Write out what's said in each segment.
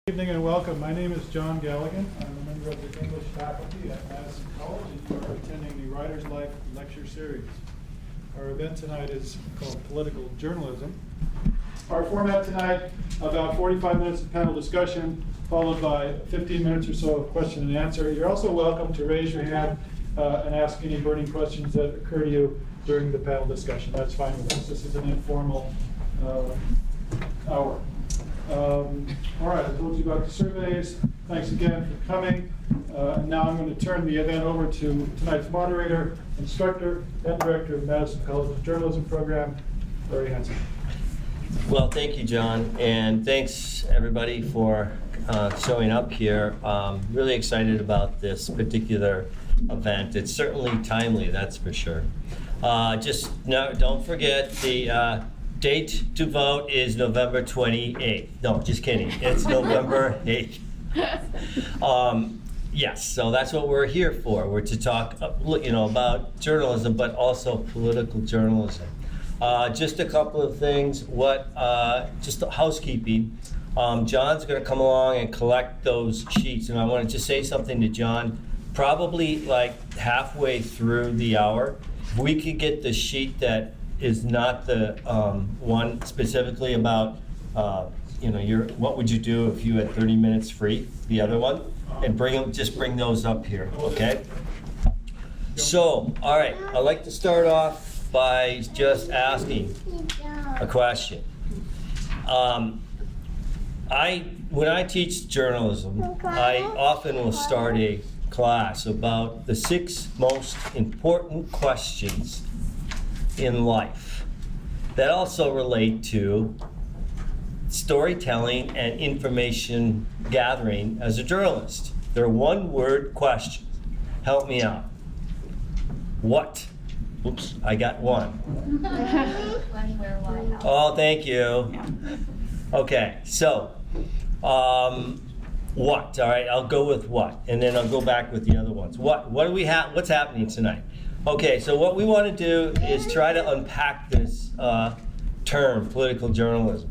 Good evening and welcome. My name is John Galligan. I'm a member of the English faculty at Madison College, and you are attending the Writer's Life Lecture Series. Our event tonight is called Political Journalism. Our format tonight, about 45 minutes of panel discussion, followed by 15 minutes or so of question and answer. You're also welcome to raise your hand and ask any burning questions that occur to you during the panel discussion. That's fine with us. This is an informal hour. All right, I told you about the surveys. Thanks again for coming. And now I'm going to turn the event over to tonight's moderator, instructor, and director of Madison College Journalism program, Larry Hansen. Well, thank you, John, and thanks everybody for showing up here. Really excited about this particular event. It's certainly timely, that's for sure. Don't forget the date to vote is November 28th. No, just kidding. It's November 8th. Yes, so that's what we're here for. We're to talk, about journalism, but also political journalism. Just a couple of things. Just housekeeping. John's going to come along and collect those sheets, and I want to just say something to John. Probably like halfway through the hour, if we could get the sheet that is not the one specifically about, what would you do if you had 30 minutes free, the other one, and just bring those up here, okay? So, all right, I'd like to start off by just asking a question. When I teach journalism, I often will start a class about the 6 most important questions in life that also relate to storytelling and information gathering as a journalist. They're one-word questions. Help me out. What? Oops, I got one. When, where, why, how. Oh, thank you. Okay, so, what? All right, I'll go with what, and then I'll go back with the other ones. What do we have? What's happening tonight? Okay, so what we want to do is try to unpack this term, political journalism.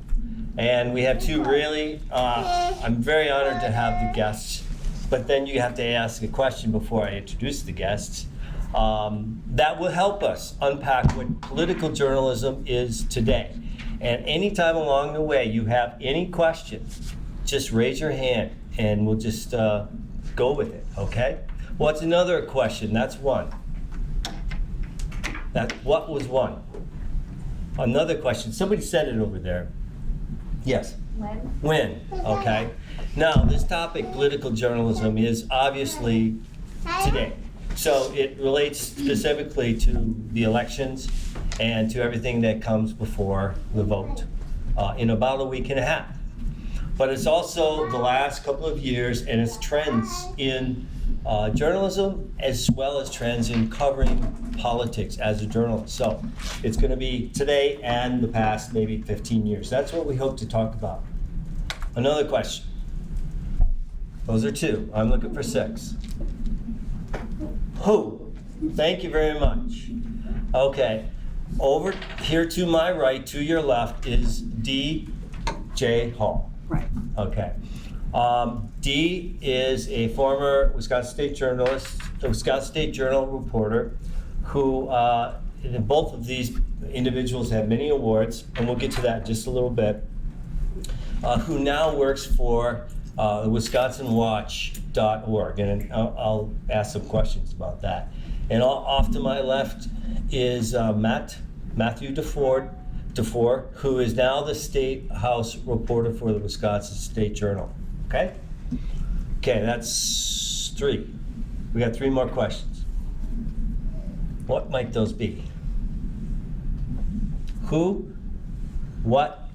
And we have two really, I'm very honored to have the guests, but then you have to ask a question before I introduce the guests. That will help us unpack what political journalism is today. And anytime along the way you have any questions, just raise your hand and we'll just go with it, okay? What's another question? That's one. What was one? Another question. Somebody said it over there. Yes? When? Okay. Now, this topic, political journalism, is obviously today. So it relates specifically to the elections and to everything that comes before the vote in about a week and a half. But it's also the last couple of years, and it's trends in journalism as well as trends in covering politics as a journalist. So it's going to be today and the past maybe 15 years. That's what we hope to talk about. Another question. Those are 2. I'm looking for 6. Who? Thank you very much. Okay. Over here to my right, to your left, is Dee J. Hall. Right. Okay. Dee is a former Wisconsin State journalist, a Wisconsin State Journal reporter, who both of these individuals have many awards, and we'll get to that in just a little bit, who now works for WisconsinWatch.org, and I'll ask some questions about that. And off to my left is Mathew DeFour, who is now the State House reporter for the Wisconsin State Journal. Okay? Okay, that's 3. We got 3 more questions. What might those be? Who, what,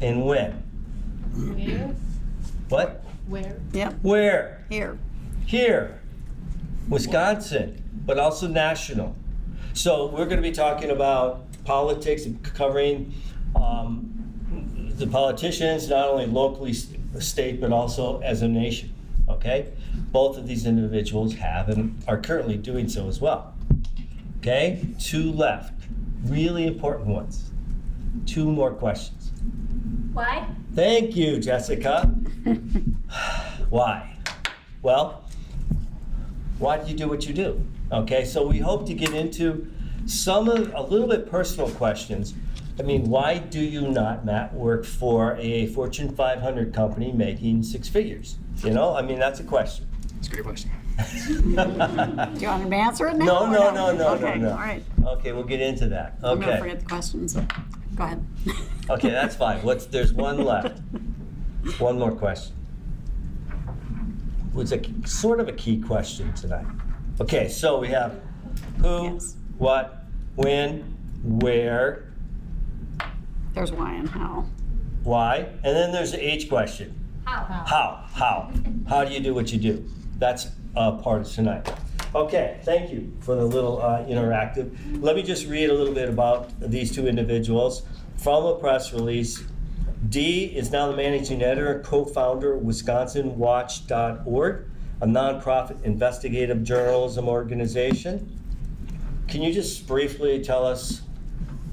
and when? Where? What? Where? Yep. Where? Here. Here. Wisconsin, but also national. So we're going to be talking about politics and covering the politicians, not only locally, state, but also as a nation, okay? Both of these individuals have and are currently doing so as well. Okay, 2 left, really important ones. 2 more questions. Why? Thank you, Jessica. Why? Well, why do you do what you do? Okay, so we hope to get into a little bit personal questions. I mean, why do you not, Matt, work for a Fortune 500 company making six figures? You know, I mean, that's a question. That's a great question. Do you want me to answer it now? No. Okay, all right. Okay, we'll get into that. I'm gonna Okay. forget the questions. Go ahead. Okay, that's fine. There's one left. One more question. It's a sort of a key question tonight. Okay, so we have who, Yes. what, when, where, There's why and how. why, and then there's the H question. How? How do you do what you do? That's part of tonight. Okay, thank you for the little interactive. Let me just read a little bit about these two individuals from a press release. Dee is now the managing editor and co-founder of WisconsinWatch.org, a nonprofit investigative journalism organization. Can you just briefly tell us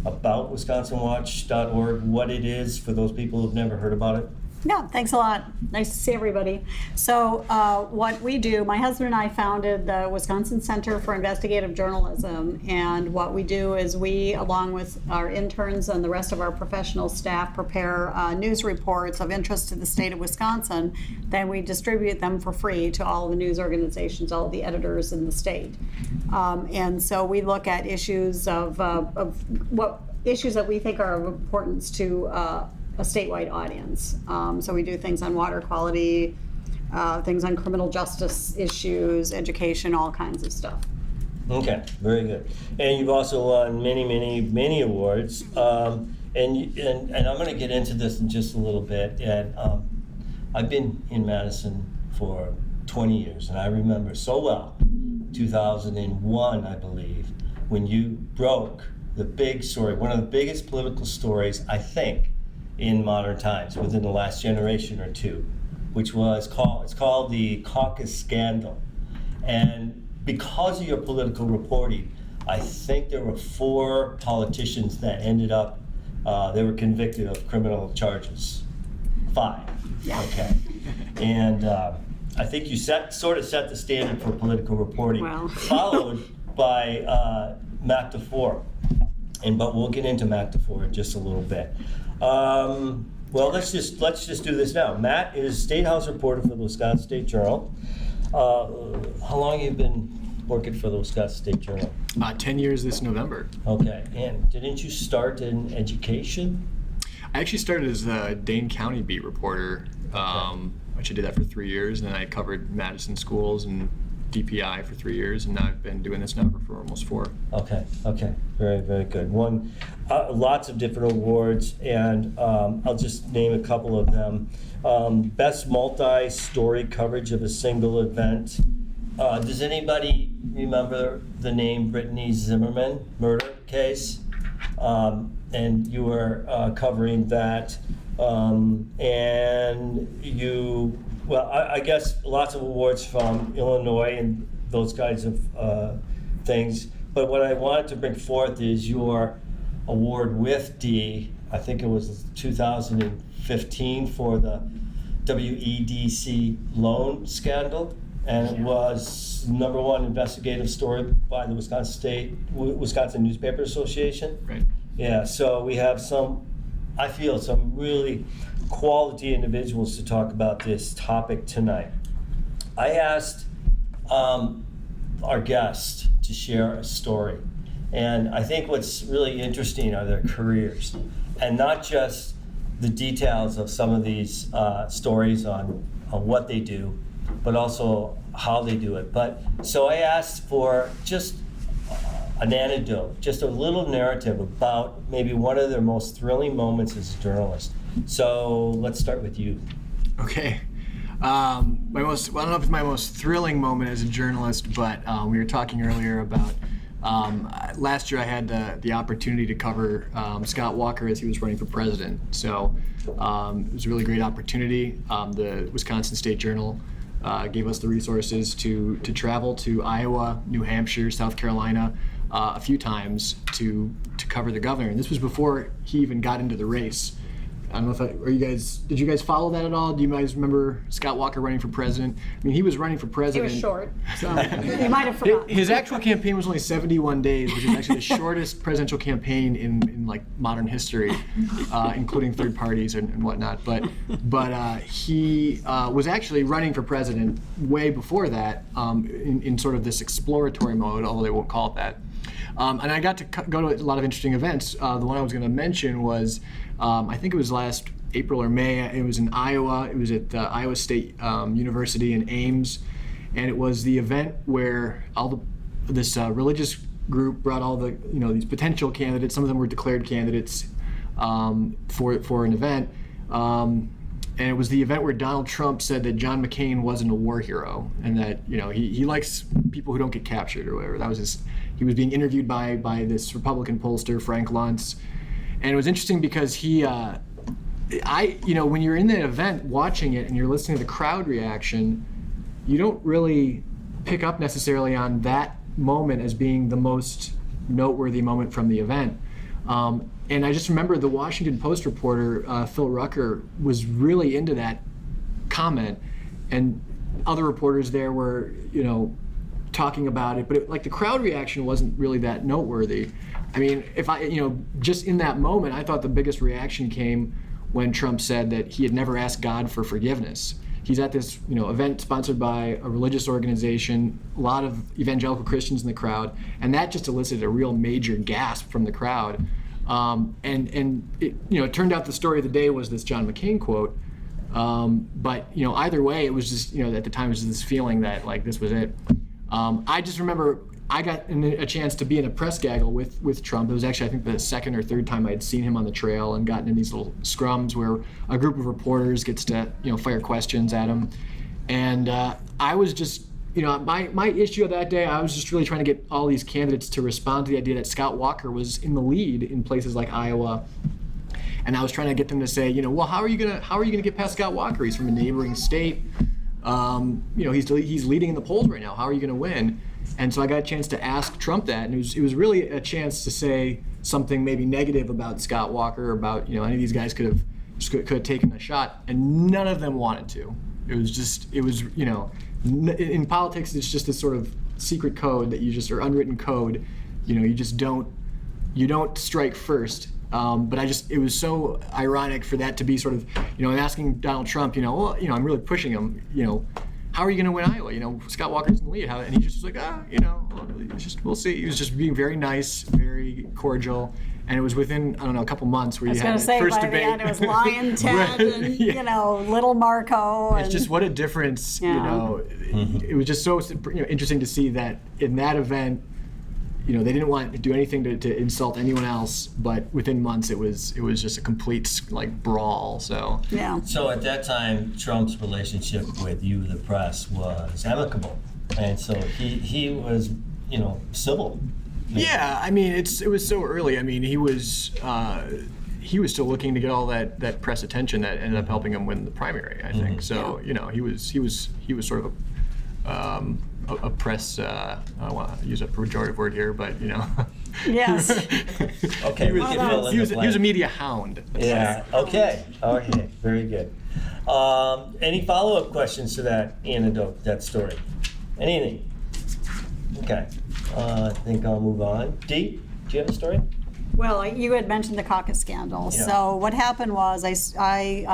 about WisconsinWatch.org, what it is for those people who've never heard about it? Yeah, thanks a lot. Nice to see everybody. So what we do, my husband and I founded the Wisconsin Center for Investigative Journalism, and what we do is we, along with our interns and the rest of our professional staff, prepare news reports of interest to the state of Wisconsin. Then we distribute them for free to all the news organizations, all the editors in the state. And so we look at issues of what issues that we think are of importance to a statewide audience. So we do things on water quality, things on criminal justice issues, education, all kinds of stuff. Okay, very good. And you've also won many awards. And I'm going to get into this in just a little bit. And I've been in Madison for 20 years, and I remember so well 2001, I believe, when you broke the big story, one of the biggest political stories, I think, in modern times, within the last generation or two, which was called the Caucus Scandal. And because of your political reporting, I think there were 4 politicians that ended up, they were convicted of criminal charges. 5. Yeah. Okay. And I think you sort of set the standard for political reporting, Well. followed by Mathew DeFour. But we'll get into Mathew DeFour in just a little bit. Well, let's just do this now. Matt is State House reporter for the Wisconsin State Journal. How long have you been working for the Wisconsin State Journal? 10 years this November. Okay, and didn't you start in education? I actually started as a Dane County beat reporter, which I did that for 3 years, and then I covered Madison schools and DPI for 3 years, and now I've been doing this now for almost 4. Okay, very, very good. Won lots of different awards, and I'll just name a couple of them. Best multi-story coverage of a single event. Does anybody remember the name Brittany Zimmerman murder case? And you were covering that, and you. Well, I guess lots of awards from Illinois and those kinds of things. But what I wanted to bring forth is your award with Dee. I think it was 2015 for the WEDC loan scandal. And it was #1 investigative story by the Wisconsin Newspaper Association. Right. Yeah, so we have some really quality individuals to talk about this topic tonight. I asked our guest to share a story, and I think what's really interesting are their careers, and not just the details of some of these stories on what they do, but also how they do it. So I asked for just an anecdote, just a little narrative about maybe one of their most thrilling moments as a journalist. So let's start with you. Okay. I don't know if it's my most thrilling moment as a journalist, but we were talking earlier about last year I had the opportunity to cover Scott Walker as he was running for president. So it was a really great opportunity. The Wisconsin State Journal gave us the resources to travel to Iowa, New Hampshire, South Carolina a few times to cover the governor. And this was before he even got into the race. I don't know if did you guys follow that at all? Do you guys remember Scott Walker running for president? I mean, he was running for He president. was short, so you might have forgotten. His actual campaign was only 71 days, which is actually the shortest presidential campaign in like modern history, including third parties and whatnot. But he was actually running for president way before that, in sort of this exploratory mode, although they won't call it that. And I got to go to a lot of interesting events. The one I was going to mention was, I think it was last April or May. It was in Iowa. It was at Iowa State University in Ames, and it was the event where this religious group brought all the these potential candidates. Some of them were declared candidates for an event, and it was the event where Donald Trump said that John McCain wasn't a war hero, and that he likes people who don't get captured or whatever. That was he was being interviewed by this Republican pollster, Frank Luntz. And it was interesting because when you're in that event watching it and you're listening to the crowd reaction, you don't really pick up necessarily on that moment as being the most noteworthy moment from the event. And I just remember the Washington Post reporter, Phil Rucker, was really into that comment, and other reporters there were, talking about it, but the crowd reaction wasn't really that noteworthy. I mean, just in that moment, I thought the biggest reaction came when Trump said that he had never asked God for forgiveness. He's at this, event sponsored by a religious organization, a lot of evangelical Christians in the crowd, and that just elicited a real major gasp from the crowd. And it turned out the story of the day was this John McCain quote. But either way, it was just at the time it was just this feeling that this was it. I just remember I got a chance to be in a press gaggle with Trump. It was actually, I think, the second or third time I had seen him on the trail and gotten in these little scrums where a group of reporters gets to, fire questions at him. And I was just, my issue of that day, I was just really trying to get all these candidates to respond to the idea that Scott Walker was in the lead in places like Iowa. And I was trying to get them to say, well, how are you gonna get past Scott Walker? He's from a neighboring state. He's leading in the polls right now. How are you going to win? And so I got a chance to ask Trump that, and it was really a chance to say something maybe negative about Scott Walker, about any of these guys could have taken a shot, and none of them wanted to. It was in politics, it's just this sort of secret code that or unwritten code, you just don't strike first. But it was so ironic for that to be sort of, I'm asking Donald Trump, I'm really pushing him, how are you going to win Iowa? Scott Walker's in the lead. And he just was like, we'll see. He was just being very nice, very cordial. And it was within, a couple months where you had the first debate. I was going to say, by the end, it was Lion Ted and, Yeah. Little Marco. It's just what a difference, It was just so interesting to see that in that event, they didn't want to do anything to insult anyone else, but within months it was just a complete brawl. So yeah. So at that time, Trump's relationship with you, the press, was amicable, and so he was civil. Yeah, I mean it was so early. I mean he was still looking to get all that press attention that ended up helping him win the primary. I think so. He was sort of a press, I don't want to use a pejorative word here, but Yes. Okay, we can fill in he the was a blank. media hound. Yeah. Okay. Very good. Any follow-up questions to that anecdote, that story? Anything? Okay. I think I'll move on. Dee, do you have a story? Well, you had mentioned the Caucus Scandal. Yeah. So what happened was I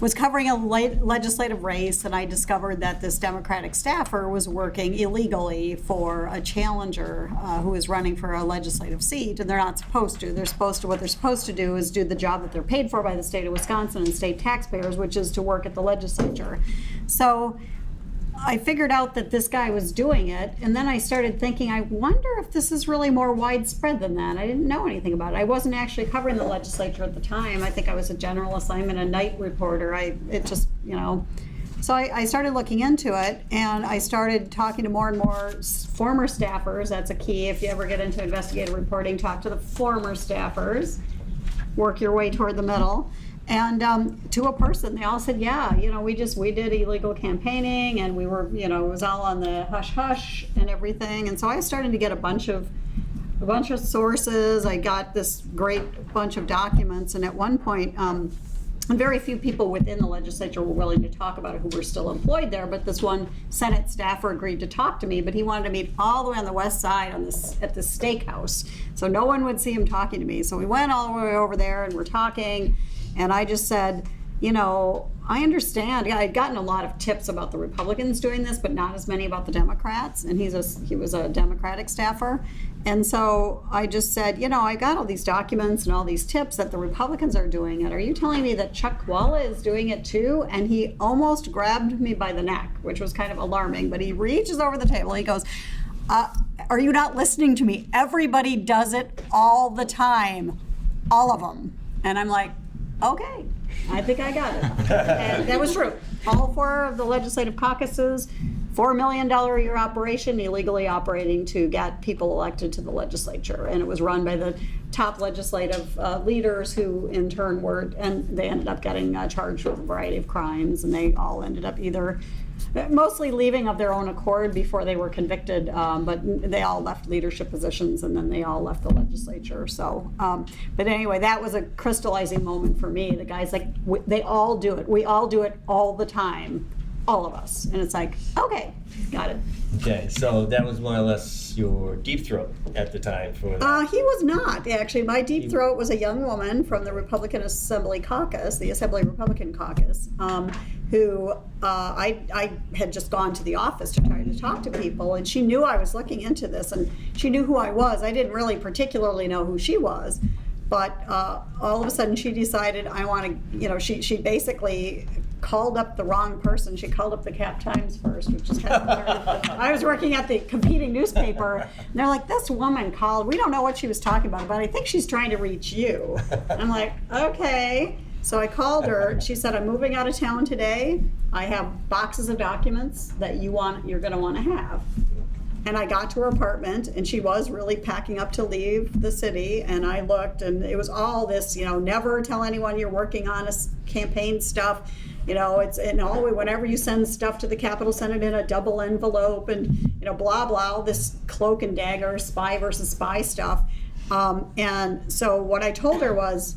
was covering a legislative race, and I discovered that this Democratic staffer was working illegally for a challenger who was running for a legislative seat, and they're not supposed to. What they're supposed to do is do the job that they're paid for by the state of Wisconsin and state taxpayers, which is to work at the legislature. So I figured out that this guy was doing it, and then I started thinking, I wonder if this is really more widespread than that. I didn't know anything about it. I wasn't actually covering the legislature at the time. I think I was a general assignment, a night reporter. So I started looking into it, and I started talking to more and more former staffers. That's a key. If you ever get into investigative reporting, talk to the former staffers, work your way toward the middle. And to a person, they all said, yeah, we did illegal campaigning, and we were, it was all on the hush hush and everything. And so I was starting to get a bunch of a bunch of sources. I got this great bunch of documents, and at one point, very few people within the legislature were willing to talk about it who were still employed there, but this one Senate staffer agreed to talk to me, but he wanted to meet all the way on the west side at this steakhouse, so no one would see him talking to me. So we went all the way over there and we're talking, and I just said, I understand. I had gotten a lot of tips about the Republicans doing this, but not as many about the Democrats, and he was a Democratic staffer. And so I just said, I got all these documents and all these tips that the Republicans are doing it. Are you telling me that Chuck Walla is doing it too? And he almost grabbed me by the neck, which was kind of alarming, but he reaches over the table. He goes, are you not listening to me? Everybody does it all the time, all of them. And I'm like, okay, I think I got it. And that was true. All 4 of the legislative caucuses, $4 million a year operation, illegally operating to get people elected to the legislature. And it was run by the top legislative leaders who in turn they ended up getting charged with a variety of crimes, and they all ended up either mostly leaving of their own accord before they were convicted, but they all left leadership positions, and then they all left the legislature. So, but anyway, that was a crystallizing moment for me. The guy's like, they all do it. We all do it all the time, all of us. And it's like, okay, got it. Okay, so that was more or less your deep throat at the time for that. He was not, actually. My deep throat was a young woman from the Republican Assembly Caucus, the Assembly Republican Caucus, who I had just gone to the office to try to talk to people, and she knew I was looking into this, and she knew who I was. I didn't really particularly know who she was, but all of a sudden she decided I want to, she basically called up the wrong person. She called up the Cap Times first, which is kind of weird. I was working at the competing newspaper, and they're like, this woman called. We don't know what she was talking about, but I think she's trying to reach you. I'm like, okay. So I called her. She said, I'm moving out of town today. I have boxes of documents that you're going to want to have. And I got to her apartment, and she was really packing up to leave the city. And I looked, and it was all this, never tell anyone you're working on a campaign stuff. It's whenever you send stuff to the Capitol, send it in a double envelope, and blah blah, all this cloak and dagger, spy versus spy stuff. And so what I told her was,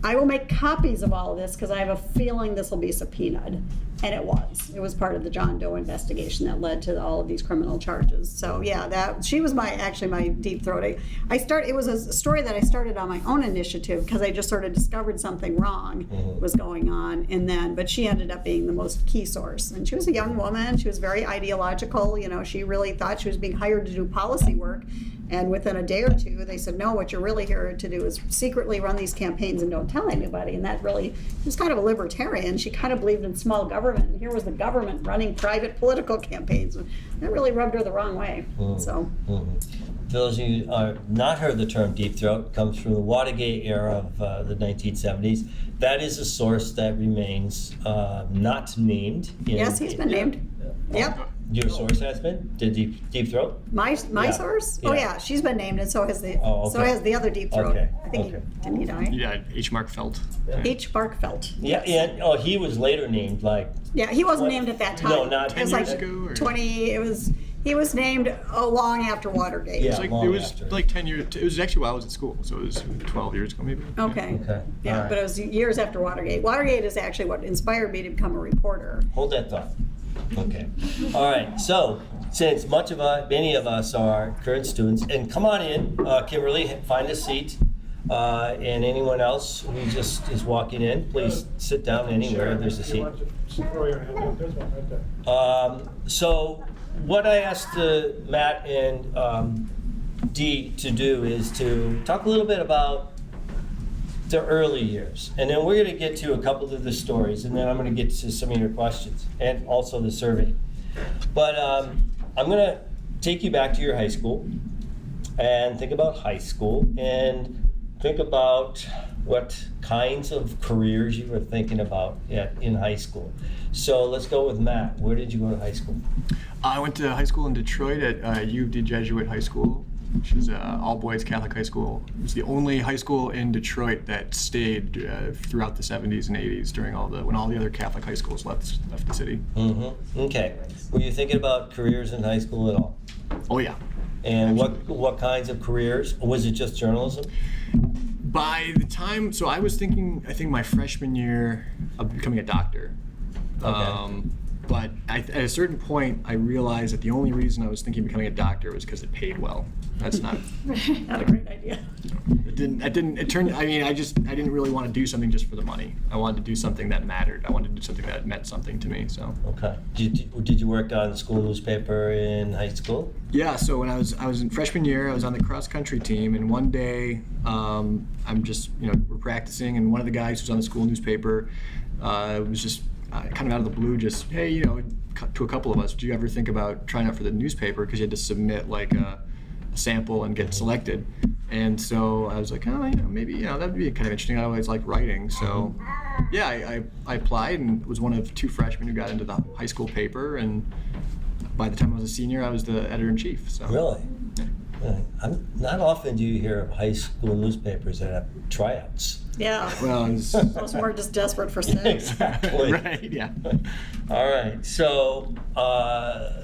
I will make copies of all of this because I have a feeling this will be subpoenaed. And it was. It was part of the John Doe investigation that led to all of these criminal charges. So yeah, she was my deep throat. It was a story that I started on my own initiative because I just sort of discovered something wrong was going on, but she ended up being the most key source. And she was a young woman. She was very ideological. She really thought she was being hired to do policy work. And within a day or two, they said, no, what you're really here to do is secretly run these campaigns and don't tell anybody. And that really, she was kind of a libertarian. She kind of believed in small government. And here was the government running private political campaigns. That really rubbed her the wrong way. So. For those of you who have not heard the term deep throat, it comes from the Watergate era of the 1970s. That is a source that remains not named. Yes, he's been named. Yep. Your source has been? Deep throat? My source? Yeah. Oh yeah, she's been named, and so has the other deep throat. Okay. I think didn't he die? Yeah, H. Mark Felt. H. Mark Felt. Yeah, yes. and he was later named Yeah, he wasn't named at that time. No, not 10 years ago. Or? 20. He was named long after Watergate. Yeah, it was like 10 years. It was actually while I was at school, so it was 12 years ago maybe. Okay. Yeah, Right. but it was years after Watergate. Watergate is actually what inspired me to become a reporter. Hold that thought. Okay. All right. So, since many of us are current students, and come on in, Kimberly, find a seat. And anyone else who just is walking in, please sit down anywhere. There's a seat. There's one right there. So, what I asked Matt and Dee to do is to talk a little bit about the early years, and then we're going to get to a couple of the stories, and then I'm going to get to some of your questions and also the survey. But I'm going to take you back to your high school and think about high school and think about what kinds of careers you were thinking about in high school. So let's go with Matt. Where did you go to high school? I went to high school in Detroit at U of D Jesuit High School, which is an all-boys Catholic high school. It was the only high school in Detroit that stayed throughout the 70s and 80s when all the other Catholic high schools left the city. Mm-hmm. Okay. Were you thinking about careers in high school at all? Oh yeah. And what kinds of careers? Or was it just journalism? By the time, so I was thinking, I think my freshman year of becoming a doctor. Okay. But at a certain point, I realized that the only reason I was thinking of becoming a doctor was because it paid well. That's not. Not a great idea. It turned. I mean, I didn't really want to do something just for the money. I wanted to do something that mattered. I wanted to do something that meant something to me. So. Okay. Did you work on the school newspaper in high school? Yeah. So when I was in freshman year, I was on the cross country team, and one day, I'm just we're practicing, and one of the guys who's on the school newspaper was just. Kind of out of the blue, just, hey, to a couple of us, do you ever think about trying out for the newspaper? Because you had to submit like a sample and get selected. And so I was like, oh, maybe, that'd be kind of interesting. I always like writing. So yeah, I applied and was one of 2 freshmen who got into the high school paper. And by the time I was a senior, I was the editor-in-chief. So. Really? Yeah. Not often do you hear of high school newspapers that have tryouts. Yeah. Well, Most of them are just desperate for sales. Exactly. right, yeah. All right. So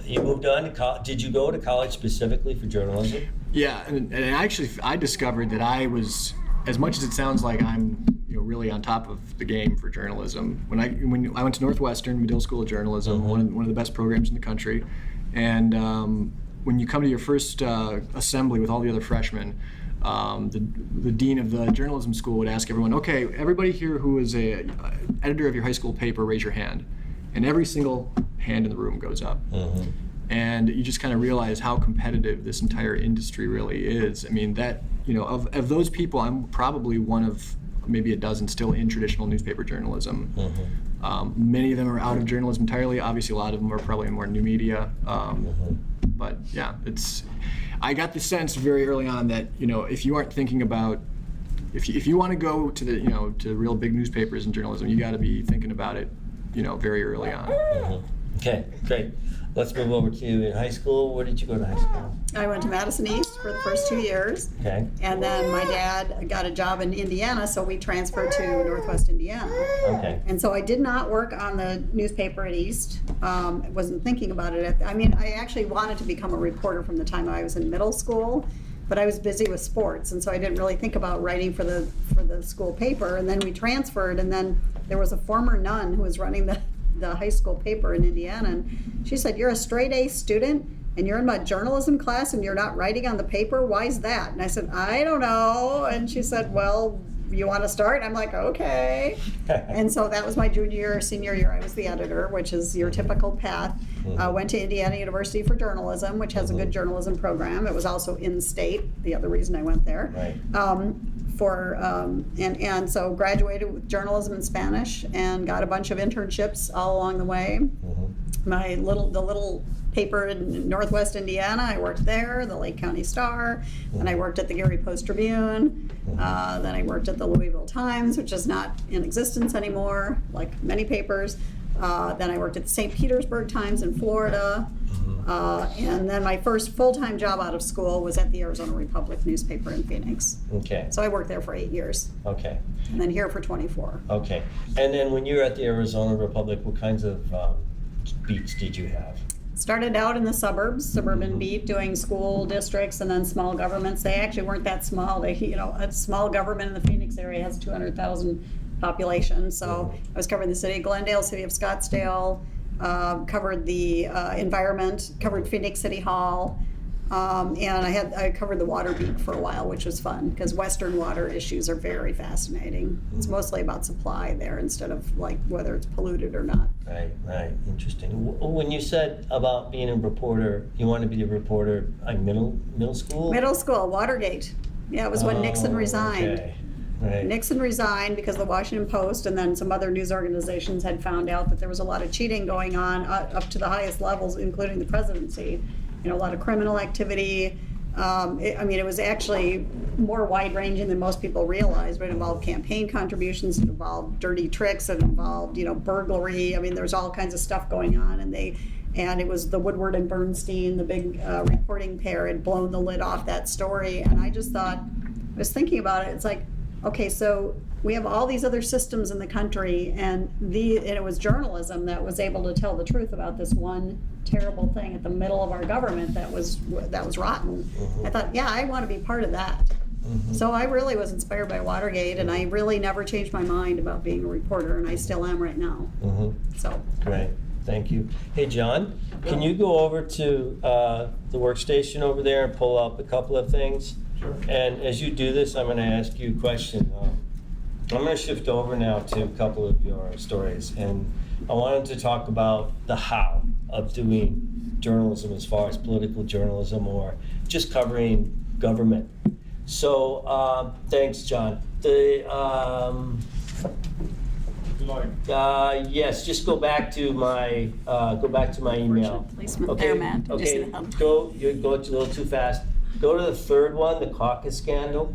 you moved on to college. Did you go to college specifically for journalism? Yeah, and actually, I discovered that I was, as much as it sounds like I'm, really on top of the game for journalism. When I went to Northwestern Medill School of Journalism, Mm-hmm. one of the best programs in the country, and when you come to your first assembly with all the other freshmen, the dean of the journalism school would ask everyone, okay, everybody here who is a editor of your high school paper, raise your hand. And every single hand in the room goes up. Mm-hmm. And you just kind of realize how competitive this entire industry really is. I mean, that, of those people, I'm probably one of maybe a dozen still in traditional newspaper journalism. Mm-hmm. Many of them are out of journalism entirely. Obviously, a lot of them are probably in more new media. But yeah, I got the sense very early on that, if you aren't thinking about, if you want to go to the, to real big newspapers and journalism, you got to be thinking about it, very early on. Mm-hmm. Okay, great. Let's move over to in high school. Where did you go to high school? I went to Madison East for the first 2 years. Okay. And then my dad got a job in Indiana, so we transferred to Northwest Indiana. Okay. And so I did not work on the newspaper at East. I wasn't thinking about it. I actually wanted to become a reporter from the time I was in middle school, but I was busy with sports, and so I didn't really think about writing for the school paper. And then we transferred, and then there was a former nun who was running the high school paper in Indiana, and she said, "You're a straight A student, and you're in my journalism class, and you're not writing on the paper. Why is that?" And I said, "I don't know." And she said, "Well, you want to start?" I'm like, "Okay." And so that was my senior year. I was the editor, which is your typical path. Went to Indiana University for journalism, which has a good journalism program. It was also in-state, the other reason I went there. Right. And so graduated with journalism and Spanish and got a bunch of internships all along the way. Mm-hmm. The little paper in Northwest Indiana, I worked there, the Lake County Star, and I worked at the Gary Post Tribune, then I worked at the Louisville Times, which is not in existence anymore, like many papers. Then I worked at the St. Petersburg Times in Florida. And then my first full-time job out of school was at the Arizona Republic newspaper in Phoenix. Okay. So I worked there for 8 years. Okay. And then here for 24. Okay. And then when you were at the Arizona Republic, what kinds of beats did you have? Started out in the suburban beat, doing school districts and then small governments. They actually weren't that small. A small government in the Phoenix area has 200,000 population. So I was covering the city of Glendale, city of Scottsdale, covered the environment, covered Phoenix City Hall, and I covered the water beat for a while, which was fun because Western water issues are very fascinating. It's mostly about supply there instead of like whether it's polluted or not. Right. Interesting. When you said about being a reporter, you wanted to be a reporter like middle school? Middle school, Watergate. Yeah, it was when Nixon resigned. Okay. Right. Nixon resigned because the Washington Post and then some other news organizations had found out that there was a lot of cheating going on up to the highest levels, including the presidency. A lot of criminal activity. It was actually more wide-ranging than most people realized. It involved campaign contributions, it involved dirty tricks, it involved, burglary. There's all kinds of stuff going on, and it was the Woodward and Bernstein, the big reporting pair, had blown the lid off that story. And I just thought, I was thinking about it. It's like, okay, so we have all these other systems in the country, and it was journalism that was able to tell the truth about this one terrible thing at the middle of our government that was rotten. Mhm. I thought, yeah, I want to be part of that. Mhm. So I really was inspired by Watergate, and I really never changed my mind about being a reporter, and I still am right now. Mhm. So, Great, thank you. Hey, John, can you go over to the workstation over there and pull up a couple of things? Sure. And as you do this, I'm going to ask you a question. I'm going to shift over now to a couple of your stories, and I wanted to talk about the how of doing journalism as far as political journalism or just covering government. So, thanks, John. If you like. Yes, just go back to my email. Fortunate placement there, Matt. Did you see Okay, that? you're going a little too fast. Go to the third one, the Caucus Scandal.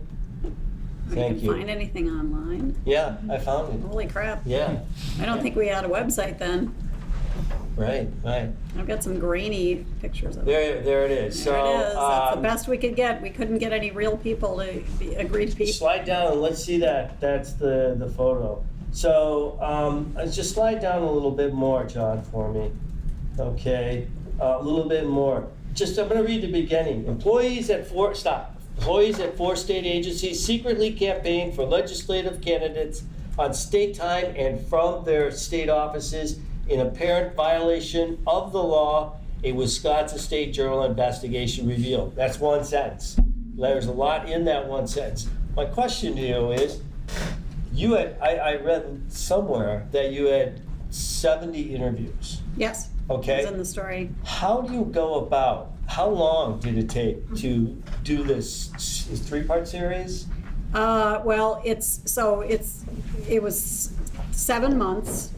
Thank you you. can find anything online. Yeah, I found it. Holy crap. Yeah, I don't think we had a website then. right. I've got some grainy pictures of it. There it is. There it is. That's the So, best we could get. We couldn't get any real people to agree to be. slide down and let's see that. That's the photo. So, just slide down a little bit more, John, for me. Okay, a little bit more. I'm going to read the beginning. Employees at four state agencies secretly campaigned for legislative candidates on state time and from their state offices in apparent violation of the law, a Wisconsin State Journal investigation revealed. That's one sentence. There's a lot in that one sentence. My question to you is, I read somewhere that you had 70 interviews. Yes. Okay. It's in the story. How do you go about, how long did it take to do this three-part series? Well, it was 7 months,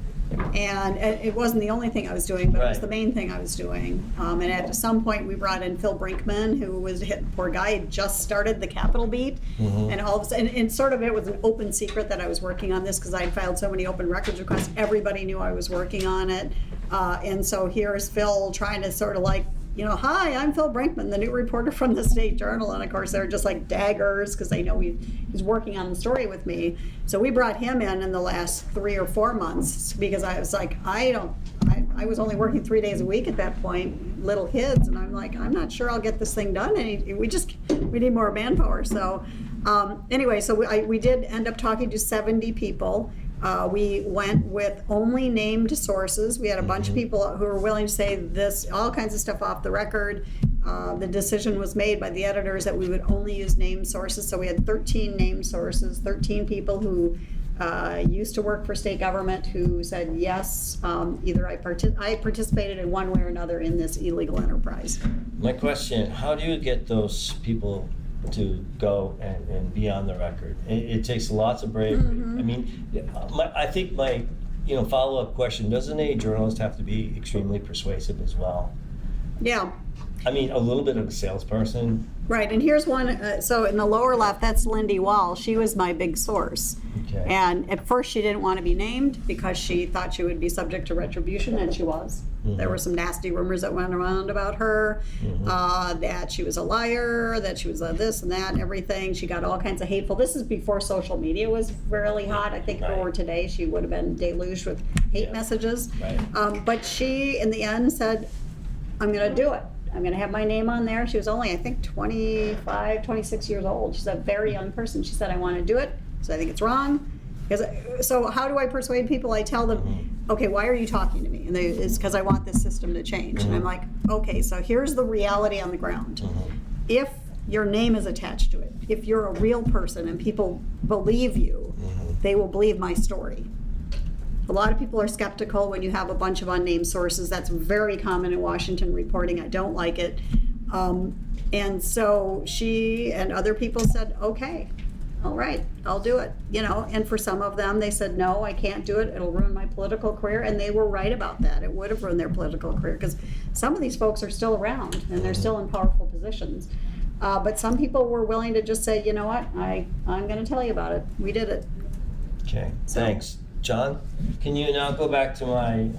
and it wasn't the only thing I was doing, but it was Right. the main thing I was doing. And at some point, we brought in Phil Brinkman, who was a poor guy, had just started the Capitol beat, Mhm. and all of a sudden, and sort of it was an open secret that I was working on this because I had filed so many open records requests. Everybody knew I was working on it, and so here's Phil trying to sort of like, hi, I'm Phil Brinkman, the new reporter from the State Journal. And of course, they're just like daggers because they know he's working on the story with me. So we brought him in the last 3 or 4 months because I was like, I was only working 3 days a week at that point, little kids. And I'm like, I'm not sure I'll get this thing done. And we need more manpower. So anyway, so we did end up talking to 70 people. We went with only named sources. We had a bunch of people who were willing to say this, all kinds of stuff off the record. The decision was made by the editors that we would only use named sources. So we had 13 named sources, 13 people who used to work for state government who said, yes, either I participated in one way or another in this illegal enterprise. My question, how do you get those people to go and be on the record? It takes lots of bravery. Mm-hmm. I mean, I think my follow-up question, doesn't a journalist have to be extremely persuasive as well? Yeah. I mean, a little bit of a salesperson. Right, and here's one, so in the lower left, that's Lindy Wall. She was my big source. Okay. And at first she didn't want to be named because she thought she would be subject to retribution, and she was. Mhm. There were some nasty rumors that went around about her, that she was a liar, that she was this and that and everything. She got all kinds of hateful. This is before social media was really hot. I think if it were today, she would have been deluged with hate messages. Right. But she, in the end, said, I'm going to do it. I'm going to have my name on there. She was only, I think, 25, 26 years old. She's a very young person. She said, I want to do it. So I think it's wrong. So how do I persuade people? I tell them, okay, why are you talking to me? And it's because I want this system to change. And I'm like, okay, so here's the reality on the ground. If your name is attached to it, if you're a real person and people believe you, they will believe my story. A lot of people are skeptical when you have a bunch of unnamed sources. That's very common in Washington reporting. I don't like it. And so she and other people said, okay, all right, I'll do it. And for some of them, they said, no, I can't do it. It'll ruin my political career. And they were right about that. It would have ruined their political career because some of these folks are still around and they're still in powerful positions. But some people were willing to just say, you know what, I'm going to tell you about it. We did it. Okay, thanks. John, can you now go back to my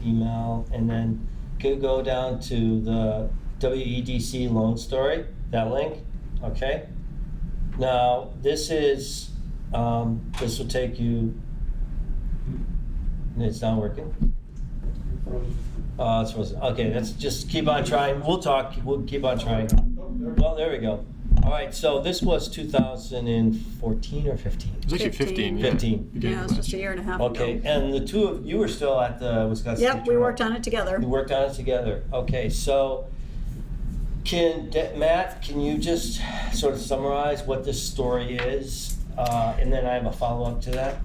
email and then go down to the WEDC loan story, that link, okay? Now, this is This will take you, it's not working? It's supposed to, okay, let's just keep on trying. We'll keep on trying. Well, there we go. All right, so this was 2014 or 15? It was actually 15. 15. Yeah, it was just a year and a half Okay, ago. and the two of you were still at the Wisconsin Yep, State we Journal. worked on it together. We worked on it together. Okay, so Matt, can you just sort of summarize what this story is? And then I have a follow-up to that.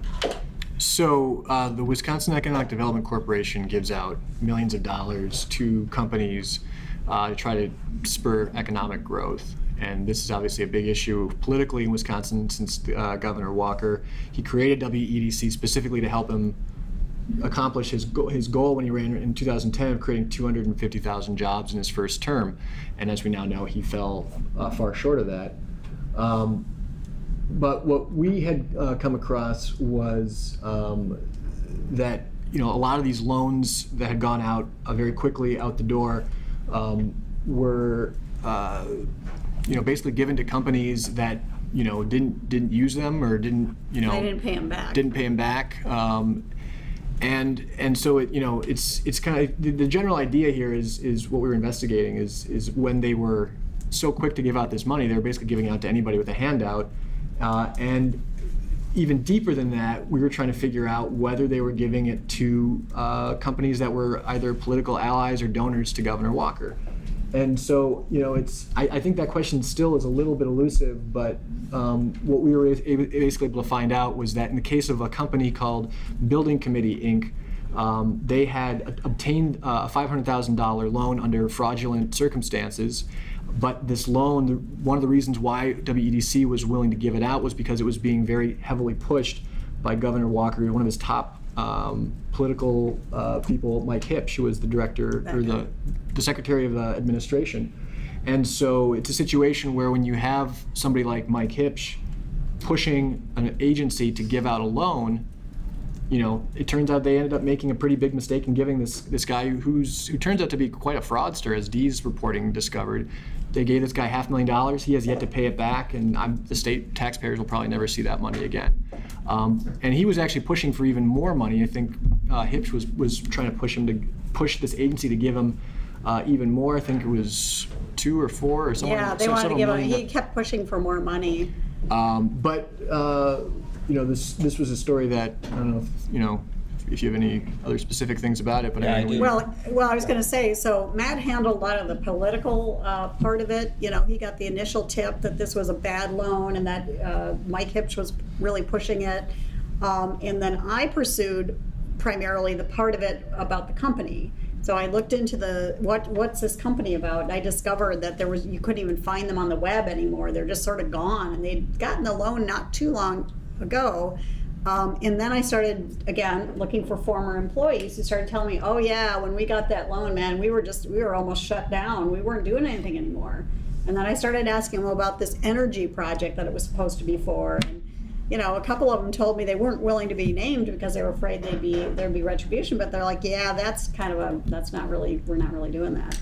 So the Wisconsin Economic Development Corporation gives out millions of dollars to companies to try to spur economic growth. And this is obviously a big issue politically in Wisconsin since Governor Walker. He created WEDC specifically to help him accomplish his goal when he ran in 2010 of creating 250,000 jobs in his first term. And as we now know, he fell far short of that. But what we had come across was that a lot of these loans that had gone out very quickly out the door were basically given to companies that didn't use them or didn't They didn't pay him back. Didn't pay him back. And so it's kind of the general idea here is what we were investigating is when they were so quick to give out this money, they were basically giving it out to anybody with a handout. And even deeper than that, we were trying to figure out whether they were giving it to companies that were either political allies or donors to Governor Walker. And so, I think that question still is a little bit elusive, but what we were basically able to find out was that in the case of a company called Building Committee, Inc., they had obtained a $500,000 loan under fraudulent circumstances. But this loan, one of the reasons why WEDC was willing to give it out was because it was being very heavily pushed by Governor Walker, one of his top political people, Mike Hipsch, who was the director or the secretary of administration. And so it's a situation where when you have somebody like Mike Hipsch pushing an agency to give out a loan, it turns out they ended up making a pretty big mistake in giving this guy who turns out to be quite a fraudster, as Dee's reporting discovered. They gave this guy $500,000. He has yet to pay it back, and the state taxpayers will probably never see that money again. And he was actually pushing for even more money. I think Hipsch was trying to push this agency to give him even more. I think it was 2 or 4 or something. Yeah, they wanted to give him. He kept pushing for more money. This was a story that I don't know if you have any other specific things about it, but Yeah, I do. Well, I was going to say, so Matt handled a lot of the political part of it. He got the initial tip that this was a bad loan and that Mike Hipsch was really pushing it. And then I pursued primarily the part of it about the company. So I looked into what's this company about, and I discovered that you couldn't even find them on the web anymore. They're just sort of gone, and they'd gotten the loan not too long ago. And then I started, again, looking for former employees who started telling me, oh yeah, when we got that loan, man, we were almost shut down. We weren't doing anything anymore. And then I started asking them about this energy project that it was supposed to be for. And, a couple of them told me they weren't willing to be named because they were afraid there'd be retribution, but they're like, yeah, we're not really doing that.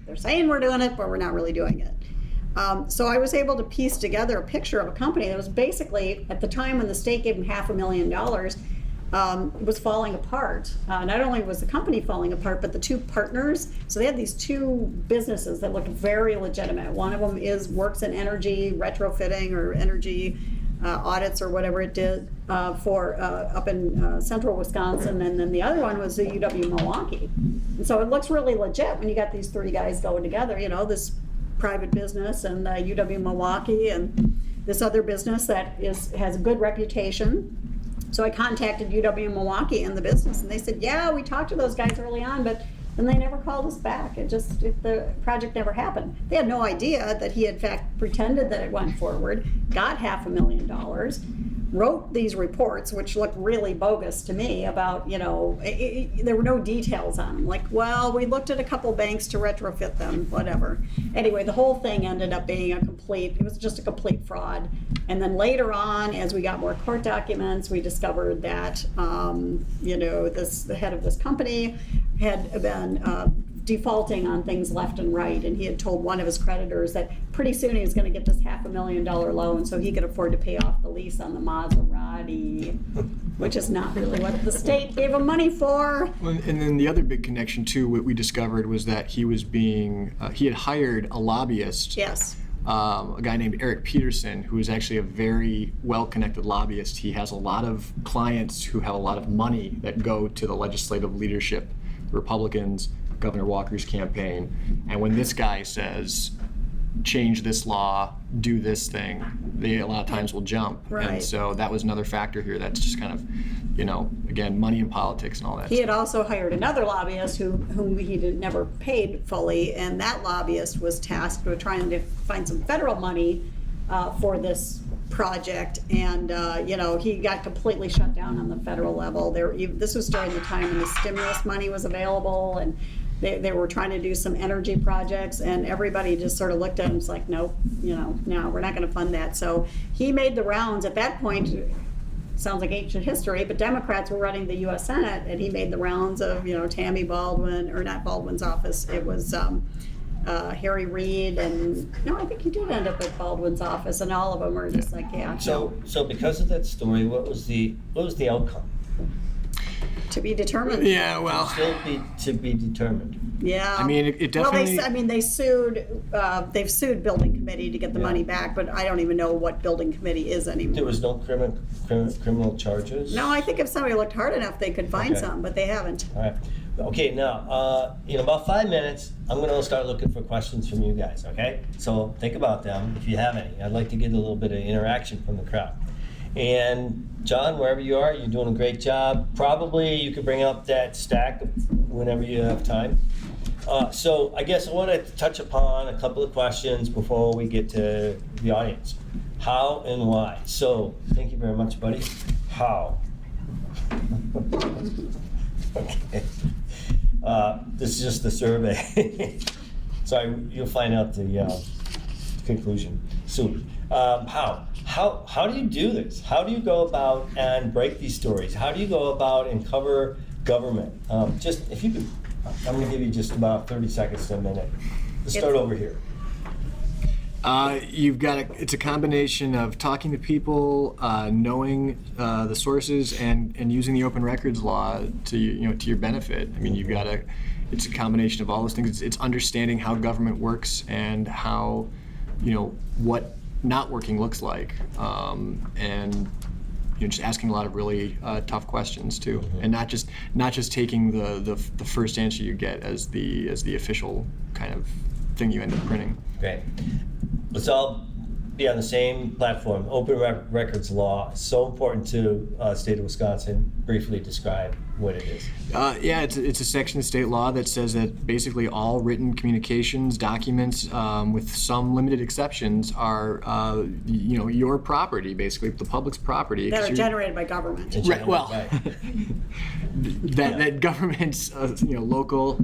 They're saying we're doing it, but we're not really doing it. So I was able to piece together a picture of a company that was basically, at the time when the state gave them $500,000, it was falling apart. Not only was the company falling apart, but the two partners. So they had these two businesses that looked very legitimate. One of them works in energy retrofitting or energy audits or whatever it did for up in central Wisconsin, and then the other one was the UW-Milwaukee. And so it looks really legit when you got these 3 guys going together, this private business and UW-Milwaukee and this other business that has a good reputation. So I contacted UW-Milwaukee and the business, and they said, yeah, we talked to those guys early on, but then they never called us back. The project never happened. They had no idea that he, in fact, pretended that it went forward, got $500,000, wrote these reports, which looked really bogus to me about, there were no details on them. Like, well, we looked at a couple banks to retrofit them, whatever. Anyway, the whole thing ended up being it was just a complete fraud. And then later on, as we got more court documents, we discovered that, the head of this company had been defaulting on things left and right, and he had told one of his creditors that pretty soon he was going to get this $500,000 loan so he could afford to pay off the lease on the Maserati, which is not really what the state gave him money for. Well, and then the other big connection too, what we discovered was that he was being, he had hired a lobbyist. Yes. A guy named Eric Peterson, who is actually a very well-connected lobbyist. He has a lot of clients who have a lot of money that go to the legislative leadership, Republicans, Governor Walker's campaign. And when this guy says, change this law, do this thing, they a lot of times will jump. Right. And so that was another factor here that's just kind of, again, money in politics and all that. He had also hired another lobbyist whom he never paid fully, and that lobbyist was tasked with trying to find some federal money for this project, and he got completely shut down on the federal level. This was during the time when the stimulus money was available, and they were trying to do some energy projects, and everybody just sort of looked at him and was like, nope, no, we're not going to fund that. So he made the rounds. At that point, sounds like ancient history, but Democrats were running the U.S. Senate, and he made the rounds of, Tammy Baldwin, or not Baldwin's office. It was Harry Reid, and no, I think he did end up at Baldwin's office, and all of them were just like, yeah. So because of that story, what was the outcome? To be determined. Yeah, well. Still to be determined. Yeah. I mean, it definitely. Well, they sued. They've sued building committee to get the money back, but I don't even know what building committee is anymore. There was no criminal charges? No, I think if somebody looked hard enough, they could find Okay. some, but they haven't. All right. Okay, now, in about 5 minutes, I'm going to start looking for questions from you guys, okay? So think about them if you have any. I'd like to get a little bit of interaction from the crowd. And John, wherever you are, you're doing a great job. Probably you could bring up that stack whenever you have time. So I guess I want to touch upon a couple of questions before we get to the audience. How and why? So thank you very much, buddy. How? Okay. This is just the survey. Sorry, you'll find out the conclusion soon. How do you do this? How do you go about and break these stories? How do you go about and cover government? Just if you could, I'm going to give you just about 30 seconds to a minute. Let's start over here. You've got it's a combination of talking to people, knowing the sources, and using the open records law to your benefit. I mean, it's a combination of all those things. It's understanding how government works and how, what not working looks like, and just asking a lot of really tough questions too, and not just taking the first answer you get as the official kind of thing you end up printing. Great. Let's all be on the same platform. Open records law is so important to state of Wisconsin. Briefly describe what it is. Yeah, it's a section of state law that says that basically all written communications, documents, with some limited exceptions, are your property, basically the public's property. That are generated by government. Right. Well, Right. that governments, local,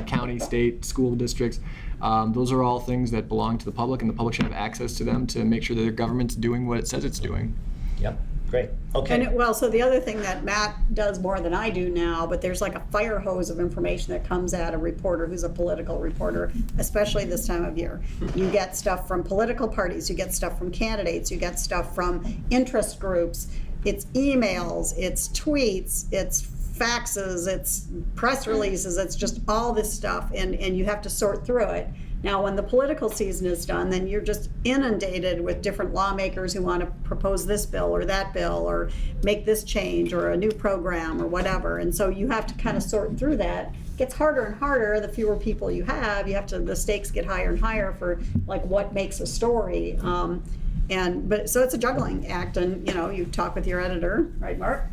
county, state, school districts, those are all things that belong to the public, and the public should have access to them to make sure that their government's doing what it says it's doing. Yep. Great. Okay. And so the other thing that Matt does more than I do now, but there's like a fire hose of information that comes at a reporter who's a political reporter, especially this time of year. You get stuff from political parties, you get stuff from candidates, you get stuff from interest groups. It's emails, it's tweets, it's faxes, it's press releases, it's just all this stuff, and you have to sort through it. Now, when the political season is done, then you're just inundated with different lawmakers who want to propose this bill or that bill or make this change or a new program or whatever. And so you have to kind of sort through that. It gets harder and harder the fewer people you have. The stakes get higher and higher for like what makes a story. So it's a juggling act, and you talk with your editor, right, Mark,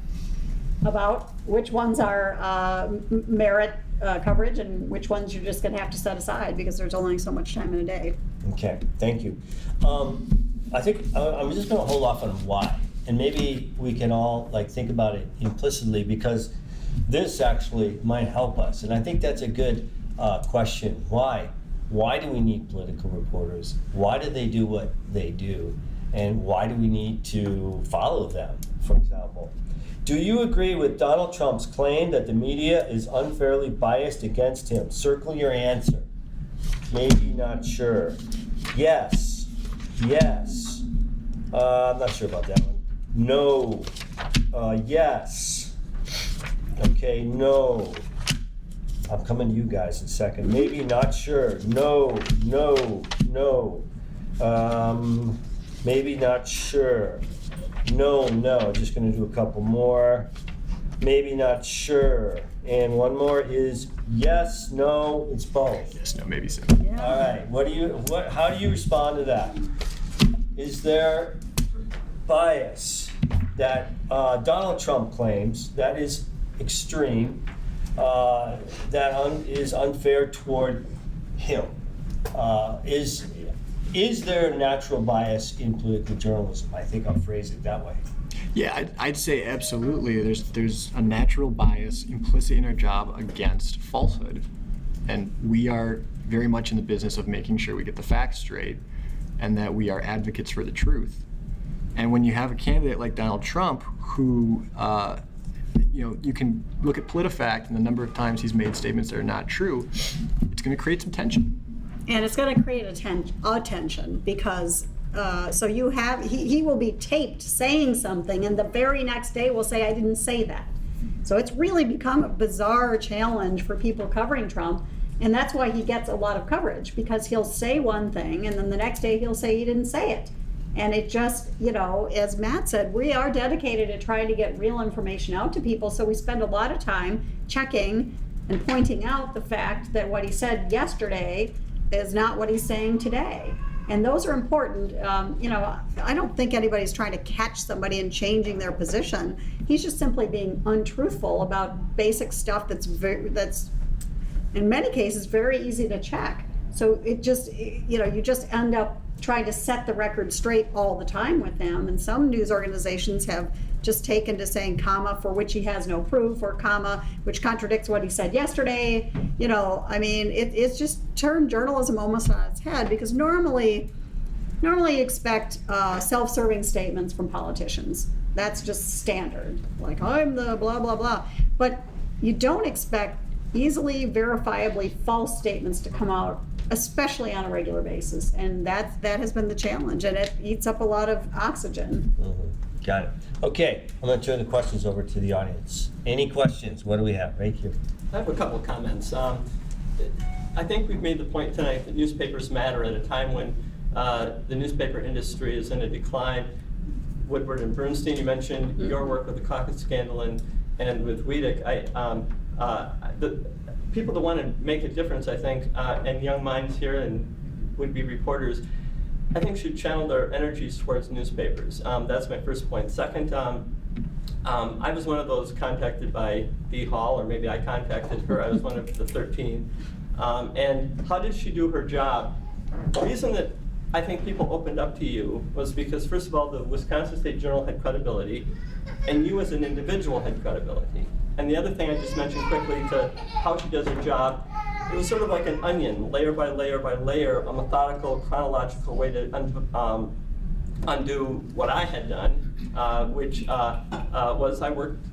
about which ones are merit coverage and which ones you're just going to have to set aside because there's only so much time in a day. Okay, thank you. I think I'm just going to hold off on why, and maybe we can all think about it implicitly, because this actually might help us, and I think that's a good question. Why? Why do we need political reporters? Why do they do what they do? And why do we need to follow them, for example? Do you agree with Donald Trump's claim that the media is unfairly biased against him? Circle your answer. Maybe not sure. Yes. Yes. I'm not sure about that one. No. Yes. Okay, no. I'm coming to you guys in a second. Maybe not sure. No, no, no. Maybe not sure. No, no. Just going to do a couple more. Maybe not sure. And one more is yes, no, it's both. Yes, no, maybe so. All right. How do you respond to that? Is there bias that Donald Trump claims that is extreme, that is unfair toward him? Is there natural bias in political journalism? I think I'll phrase it that way. Yeah, I'd say absolutely. There's a natural bias implicit in our job against falsehood, and we are very much in the business of making sure we get the facts straight, and that we are advocates for the truth. And when you have a candidate like Donald Trump, who you can look at PolitiFact and the number of times he's made statements that are not true, it's going to create some tension. And it's going to create a tension because so he will be taped saying something, and the very next day will say, I didn't say that. So it's really become a bizarre challenge for people covering Trump, and that's why he gets a lot of coverage, because he'll say one thing and then the next day he'll say he didn't say it. And it just, as Matt said, we are dedicated to trying to get real information out to people, so we spend a lot of time checking and pointing out the fact that what he said yesterday is not what he's saying today. And those are important. I don't think anybody's trying to catch somebody and changing their position. He's just simply being untruthful about basic stuff that's in many cases very easy to check. So it just, you just end up trying to set the record straight all the time with him. And some news organizations have just taken to saying comma for which he has no proof, or comma which contradicts what he said yesterday. It's just turned journalism almost on its head, because normally you expect self-serving statements from politicians. That's just standard, like I'm the blah blah blah. But you don't expect easily verifiably false statements to come out, especially on a regular basis, and that has been the challenge, and it eats up a lot of oxygen. Mm-hmm. Got it. Okay, I'm going to turn the questions over to the audience. Any questions? What do we have right here? I have a couple of comments. I think we've made the point tonight that newspapers matter at a time when the newspaper industry is in a decline. Woodward and Bernstein, you mentioned your work with the Caucus Scandal and with Wiedek. The people that want to make a difference, I think, and young minds here and would-be reporters, I think should channel their energies towards newspapers. That's my first point. Second, I was one of those contacted by Dee Hall, or maybe I contacted her. I was one of the 13. And how did she do her job? The reason that I think people opened up to you was because, first of all, the Wisconsin State Journal had credibility, and you as an individual had credibility. And the other thing I just mentioned quickly to how she does her job, it was sort of like an onion, layer by layer by layer, a methodical, chronological way to undo what I had done, which was I worked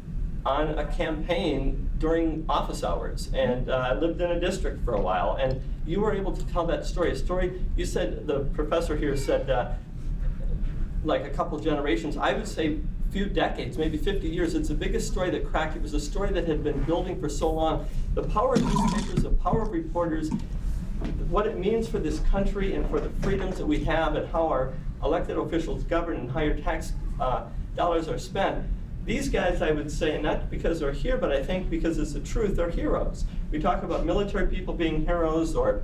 on a campaign during office hours, and I lived in a district for a while, and you were able to tell that story. A story, you said, the professor here said, like a couple generations, I would say few decades, maybe 50 years. It's the biggest story that cracked. It was a story that had been building for so long. The power of newspapers, the power of reporters, what it means for this country and for the freedoms that we have, and how our elected officials govern and how your tax dollars are spent. These guys, I would say, not because they're here, but I think because it's the truth, they're heroes. We talk about military people being heroes, or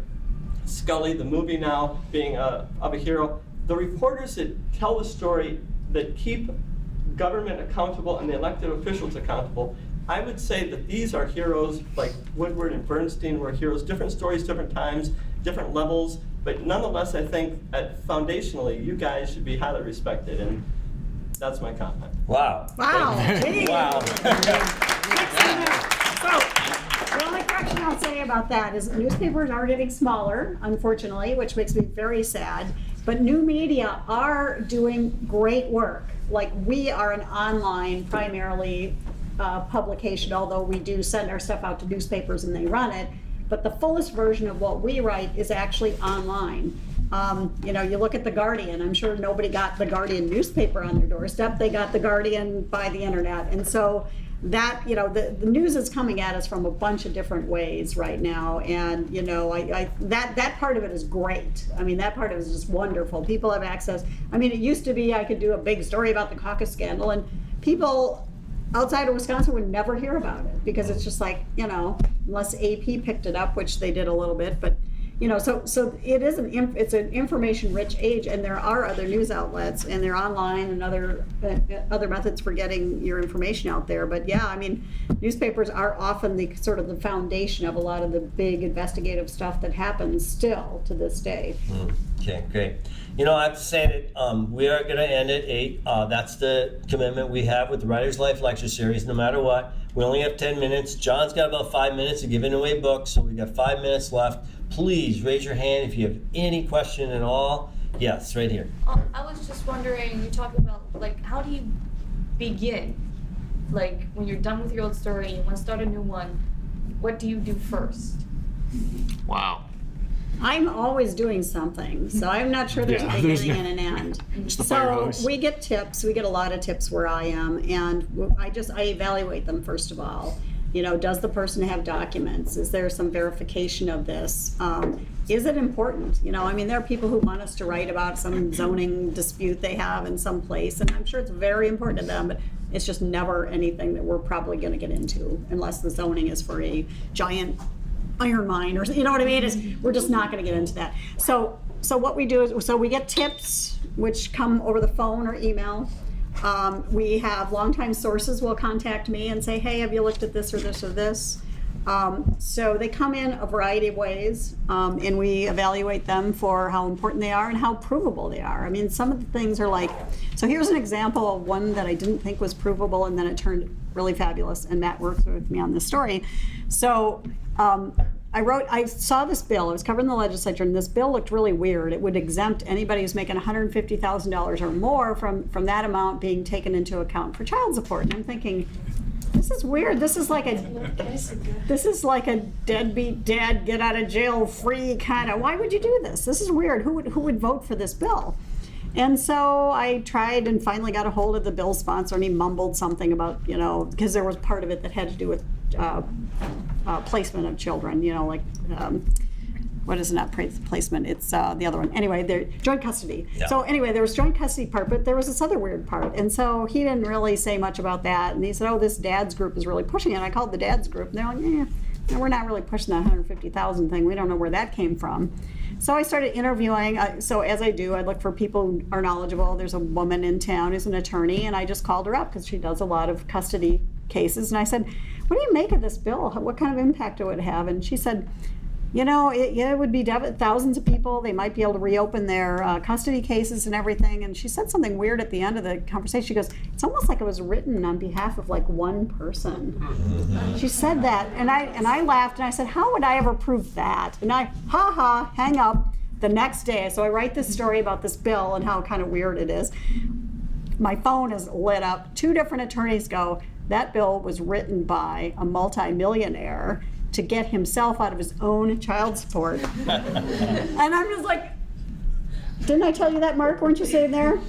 Scully, the movie now, being of a hero. The reporters that tell the story, that keep government accountable and the elected officials accountable, I would say that these are heroes. Like Woodward and Bernstein were heroes, different stories, different times, different levels, but nonetheless, I think foundationally, you guys should be highly respected, and that's my comment. Wow. Wow. Wow. So, the only correction I'll say about that is newspapers are getting smaller, unfortunately, which makes me very sad. But new media are doing great work. Like, we are an online primarily publication, although we do send our stuff out to newspapers and they run it. But the fullest version of what we write is actually online. You know, you look at The Guardian, I'm sure nobody got the Guardian newspaper on their doorstep. They got The Guardian by the internet. And so that, you know, the news is coming at us from a bunch of different ways right now. And, you know, that part of it is great. I mean, that part of it is just wonderful. People have access. I mean, it used to be I could do a big story about the Caucus Scandal and people outside of Wisconsin would never hear about it because it's just like, you know, unless AP picked it up, which they did a little bit, but you know, so it is it's an information-rich age, and there are other news outlets, and they're online and other methods for getting your information out there. But yeah, I mean, newspapers are often the sort of the foundation of a lot of the big investigative stuff that happens still to this day. Okay, great. You know, I have to say that we are going to end at 8. That's the commitment we have with the Writer's Life Lecture Series, no matter what. We only have 10 minutes. John's got about 5 minutes of giving away books, so we've got 5 minutes left. Please raise your hand if you have any question at all. Yes, right here. I was just wondering, you talk about, like, how do you begin? Like, when you're done with your old story and you want to start a new one, what do you do first? Wow. I'm always doing something, so I'm not sure there's a beginning and an end. Just the fire So hose. we get tips. We get a lot of tips where I am, and I evaluate them first of all. You know, does the person have documents? Is there some verification of this? Is it important? You know, I mean, there are people who want us to write about some zoning dispute they have in some place, and I'm sure it's very important to them, but it's just never anything that we're probably going to get into unless the zoning is for a giant iron mine or, you know what I mean? We're just not going to get into that. So what we do is, so we get tips which come over the phone or email. We have longtime sources will contact me and say, hey, have you looked at this or this or this? So they come in a variety of ways, and we evaluate them for how important they are and how provable they are. I mean, some of the things are like, so here's an example of one that I didn't think was provable, and then it turned really fabulous, and Matt worked with me on this story. So I saw this bill, I was covering the legislature, and this bill looked really weird. It would exempt anybody who's making $150,000 or more from that amount being taken into account for child support. And I'm thinking, this is weird. This is like a deadbeat dad get out of jail free kind of, why would you do this? This is weird. Who would vote for this bill? And so I tried and finally got a hold of the bill sponsor, and he mumbled something about, you know, because there was part of it that had to do with placement of children, you know, like, what is it, not placement, it's the other one. Anyway, they're joint custody. Yeah. So anyway, there was joint custody part, but there was this other weird part. And so he didn't really say much about that. And he said, oh, this dad's group is really pushing it. And I called the dad's group, and they're like, no, we're not really pushing that 150,000 thing. We don't know where that came from. So I started interviewing. So as I do, I look for people who are knowledgeable. There's a woman in town who's an attorney, and I just called her up because she does a lot of custody cases. And I said, what do you make of this bill? What kind of impact it would have? And she said, you know, it would be thousands of people. They might be able to reopen their custody cases and everything. And she said something weird at the end of the conversation. She goes, it's almost like it was written on behalf of like one person. She said that, and I laughed, and I said, how would I ever prove that? And I, hang up. The next day, so I write this story about this bill and how kind of weird it is. My phone is lit up. 2 different attorneys go, that bill was written by a multimillionaire to get himself out of his own child support. And I'm just like, didn't I tell you that, Mark? Weren't you sitting there?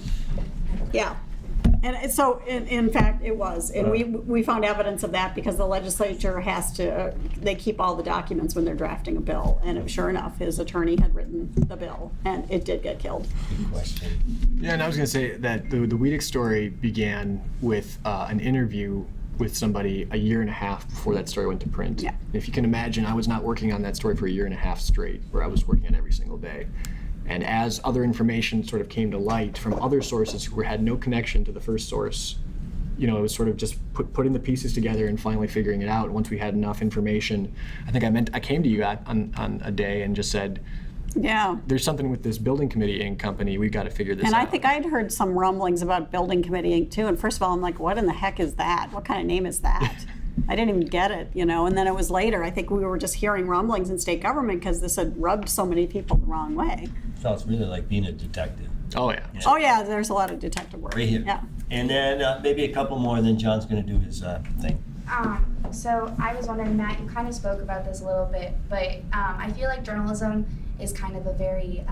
Yeah. And so, in fact, it was. And we found evidence of that because the legislature has to, they keep all the documents when they're drafting a bill. And sure enough, his attorney had written the bill, and it did get killed. Good question. Yeah, and I was going to say that the Wiedek story began with an interview with somebody a year and a half before that story went to print. Yeah. If you can imagine, I was not working on that story for a year and a half straight, where I was working on it every single day. And as other information sort of came to light from other sources who had no connection to the first source, you know, it was sort of just putting the pieces together and finally figuring it out. Once we had enough information, I think I came to you on a day and just said, Yeah. there's something with this building committee Inc. company, we've got to figure this out. And I think I'd heard some rumblings about Building Committee Inc. too. And first of all, I'm like, what in the heck is that? What kind of name is that? I didn't even get it, you know, and then it was later. I think we were just hearing rumblings in state government because this had rubbed so many people the wrong way. So it's really like being a detective. Oh yeah. Oh yeah, there's a lot of detective work. Right here. Yeah. And then maybe a couple more, then John's going to do his thing. So I was wondering, Matt, you kind of spoke about this a little bit, but I feel like journalism is kind of a very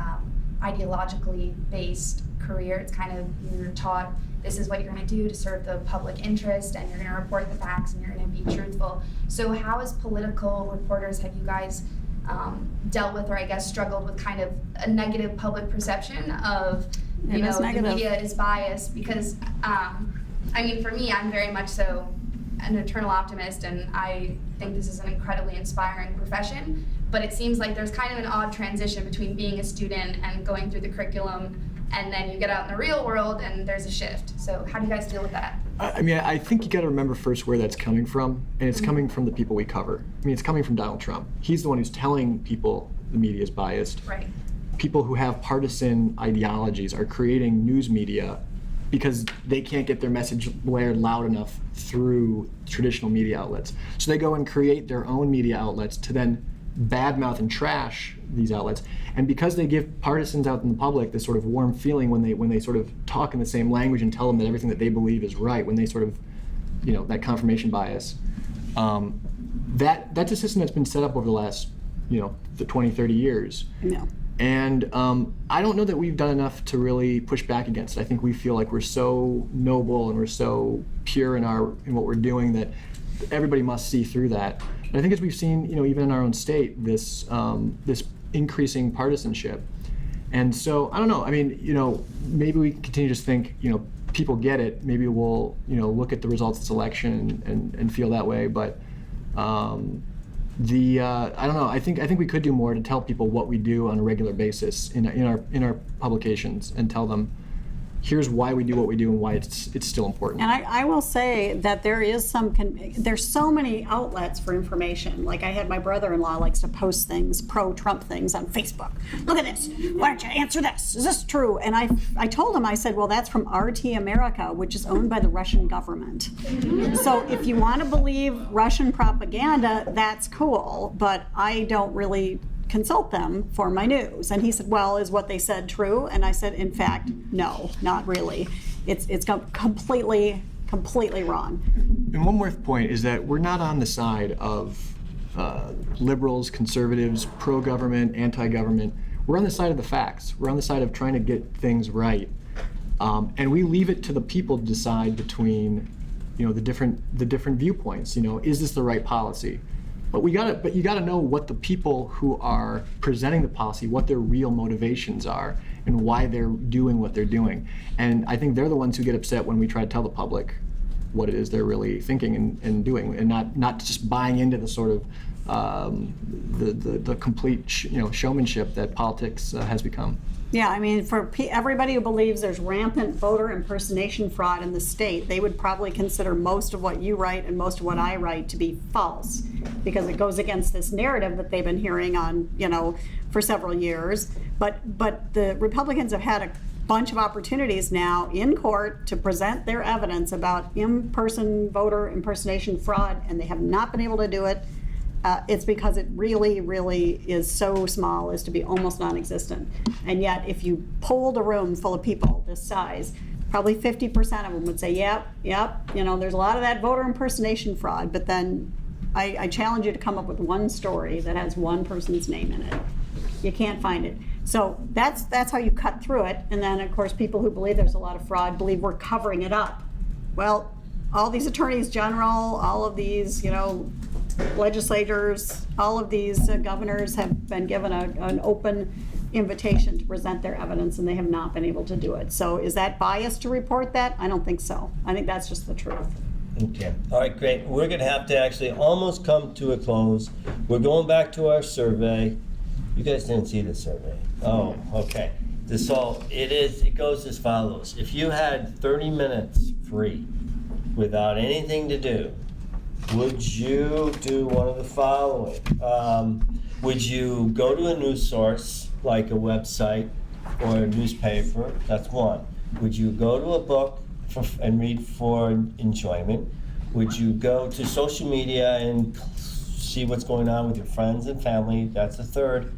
ideologically based career. It's kind of, you're taught this is what you're going to do to serve the public interest, and you're going to report the facts, and you're going to be truthful. So how, as political reporters, have you guys dealt with, or I guess struggled with, kind of a negative public perception of, you know, the media is biased? Because, I mean, for me, I'm very much so an eternal optimist, and I think this is an incredibly inspiring profession, but it seems like there's kind of an odd transition between being a student and going through the curriculum, and then you get out in the real world and there's a shift. So how do you guys deal with that? I mean, I think you got to remember first where that's coming from, and it's coming from the people we cover. I mean, it's coming from Donald Trump. He's the one who's telling people the media is biased. Right. People who have partisan ideologies are creating news media because they can't get their message blared loud enough through traditional media outlets. So they go and create their own media outlets to then badmouth and trash these outlets. And because they give partisans out in the public this sort of warm feeling when they sort of talk in the same language and tell them that everything that they believe is right, when they sort of, you know, that confirmation bias, that's a system that's been set up over the last, you know, the 20, 30 years. No. And I don't know that we've done enough to really push back against it. I think we feel like we're so noble and we're so pure in what we're doing that everybody must see through that. And I think as we've seen, you know, even in our own state, this increasing partisanship. And so, I don't know, I mean, you know, maybe we continue to just think, you know, people get it. Maybe we'll, you know, look at the results of this election and feel that way. But I don't know. I think we could do more to tell people what we do on a regular basis in our publications, and tell them, here's why we do what we do and why it's still important. And I will say that there is there's so many outlets for information. Like, I had my brother-in-law likes to post things, pro-Trump things on Facebook. Look at this. Why don't you answer this? Is this true? And I told him, I said, well, that's from RT America, which is owned by the Russian government. So if you want to believe Russian propaganda, that's cool, but I don't really consult them for my news. And he said, well, is what they said true? And I said, in fact, no, not really. It's completely wrong. And one more point is that we're not on the side of liberals, conservatives, pro-government, anti-government. We're on the side of the facts. We're on the side of trying to get things right. And we leave it to the people to decide between, you know, the different viewpoints. You know, is this the right policy? But you gotta know what the people who are presenting the policy, what their real motivations are, and why they're doing what they're doing. And I think they're the ones who get upset when we try to tell the public what it is they're really thinking and doing, and not just buying into the sort of the complete showmanship that politics has become. Yeah, I mean, for everybody who believes there's rampant voter impersonation fraud in the state, they would probably consider most of what you write and most of what I write to be false, because it goes against this narrative that they've been hearing on, you know, for several years. But the Republicans have had a bunch of opportunities now in court to present their evidence about in-person voter impersonation fraud, and they have not been able to do it. It's because it really, really is so small as to be almost non-existent. And yet, if you polled a room full of people this size, probably 50% of them would say, yep, you know, there's a lot of that voter impersonation fraud, but then I challenge you to come up with one story that has one person's name in it. You can't find it. So that's how you cut through it. And then, of course, people who believe there's a lot of fraud believe we're covering it up. Well, all these attorneys general, all of these, you know, legislators, all of these governors have been given an open invitation to present their evidence, and they have not been able to do it. So is that biased to report that? I don't think so. I think that's just the truth. Okay. All right, great. We're going to have to actually almost come to a close. We're going back to our survey. You guys didn't see the survey. Oh, okay. It goes as follows. If you had 30 minutes free without anything to do, would you do one of the following? Would you go to a news source, like a website or a newspaper? That's one. Would you go to a book and read for enjoyment? Would you go to social media and see what's going on with your friends and family? That's the third.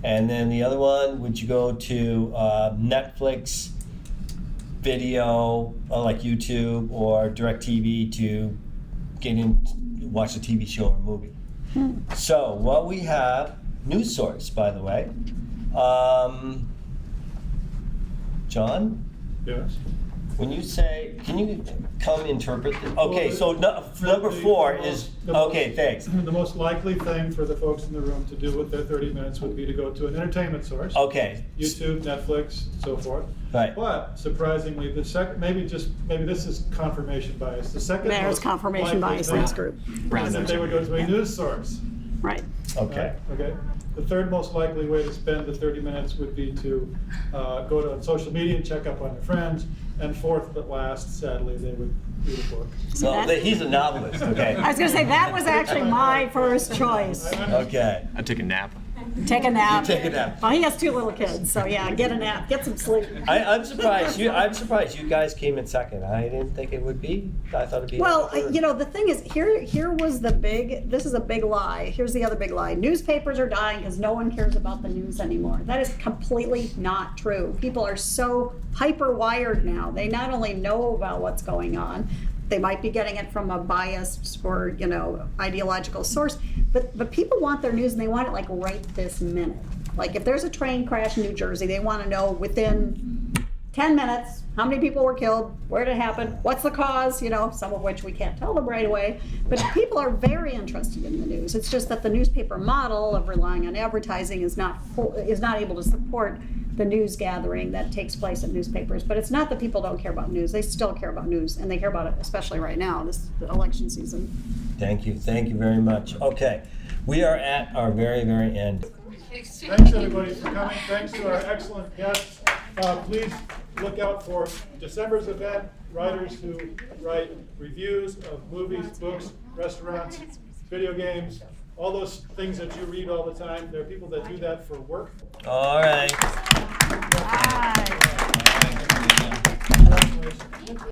And then the other one, would you go to Netflix, video, like YouTube or DirecTV to get in, watch a TV show or movie? So what we have, news source, by the way. John? Yes. When you say, can you come interpret? Okay, so number 4 is, okay, thanks. The most likely thing for the folks in the room to do with their 30 minutes would be to go to an entertainment source. Okay. YouTube, Netflix, so forth. Right. But surprisingly, the second, maybe this is confirmation bias. The second There's most confirmation likely bias in thing this group. is that they would go to a news source. Right. Okay. Okay. The third most likely way to spend the 30 minutes would be to go to social media and check up on your friends. And fourth but last, sadly, they would read a book. So he's a novelist, okay. I was going to say, that was actually my first choice. Okay. I'd take a nap. Take a nap. You take a nap. Well, he has 2 little kids, so yeah, get a nap, get some sleep. I'm surprised you guys came in second. I didn't think it would be. I thought it'd be. Well, third. the thing is, here was this is a big lie. Here's the other big lie. Newspapers are dying because no one cares about the news anymore. That is completely not true. People are so hyper-wired now. They not only know about what's going on, they might be getting it from a biased or, ideological source, but people want their news and they want it like right this minute. Like if there's a train crash in New Jersey, they want to know within 10 minutes how many people were killed, where did it happen, what's the cause, some of which we can't tell them right away. But people are very interested in the news. It's just that the newspaper model of relying on advertising is not able to support the news gathering that takes place at newspapers. But it's not that people don't care about news. They still care about news, and they care about it especially right now, this election season. Thank you very much. Okay, we are at our very, very end. Thanks everybody for coming. Thanks to our excellent guests. Please look out for December's event, writers who write reviews of movies, books, restaurants, video games, all those things that you read all the time. There are people that do that for work. All right. Bye.